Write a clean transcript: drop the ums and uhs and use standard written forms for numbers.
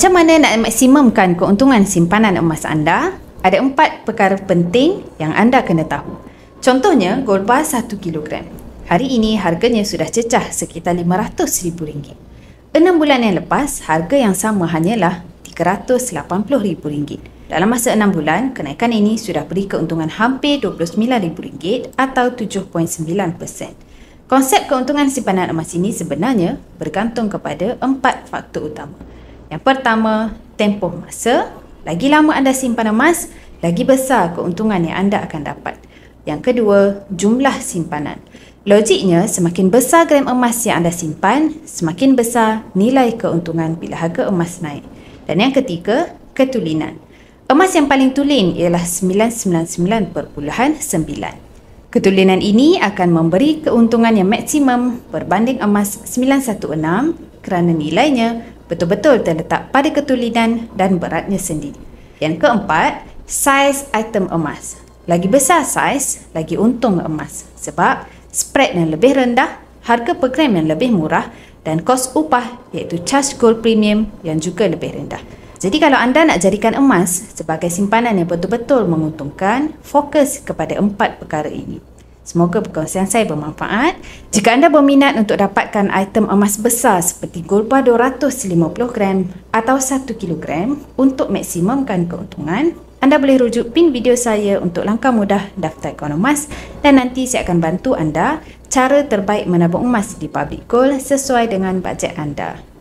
Macam mana nak maksimumkan keuntungan simpanan emas anda? Ada 4 perkara penting yang anda kena tahu. Contohnya, gold bar 1 kilogram. Hari ini harganya sudah cecah sekitar RM500,000. 6 bulan yang lepas, harga yang sama hanyalah RM380,000. Dalam masa 6 bulan, kenaikan ini sudah beri keuntungan hampir RM29,000 atau 7.9%. Konsep keuntungan simpanan emas ini sebenarnya bergantung kepada 4 faktor utama. Yang pertama, tempoh masa. Lagi lama anda simpan emas, lagi besar keuntungan yang anda akan dapat. Yang kedua, jumlah simpanan. Logiknya, semakin besar gram emas yang anda simpan, semakin besar nilai keuntungan bila harga emas naik. Dan yang ketiga, ketulinan. Emas yang paling tulen ialah 999.9. Ketulinan ini akan memberi keuntungan yang maksimum berbanding emas 916 kerana nilainya betul-betul terletak pada ketulinan dan beratnya sendiri. Yang keempat, saiz item emas. Lagi besar saiz, lagi untung emas sebab spread yang lebih rendah, harga per gram yang lebih murah dan kos upah iaitu charge gold premium yang juga lebih rendah. Jadi kalau anda nak jadikan emas sebagai simpanan yang betul-betul menguntungkan, fokus kepada 4 perkara ini. Semoga perkongsian saya bermanfaat. Jika anda berminat untuk dapatkan item emas besar seperti gold bar 250 gram atau 1 kilogram untuk maksimumkan keuntungan, anda boleh rujuk pin video saya untuk langkah mudah daftar akaun emas dan nanti saya akan bantu anda cara terbaik menabung emas di Public Gold sesuai dengan bajet anda.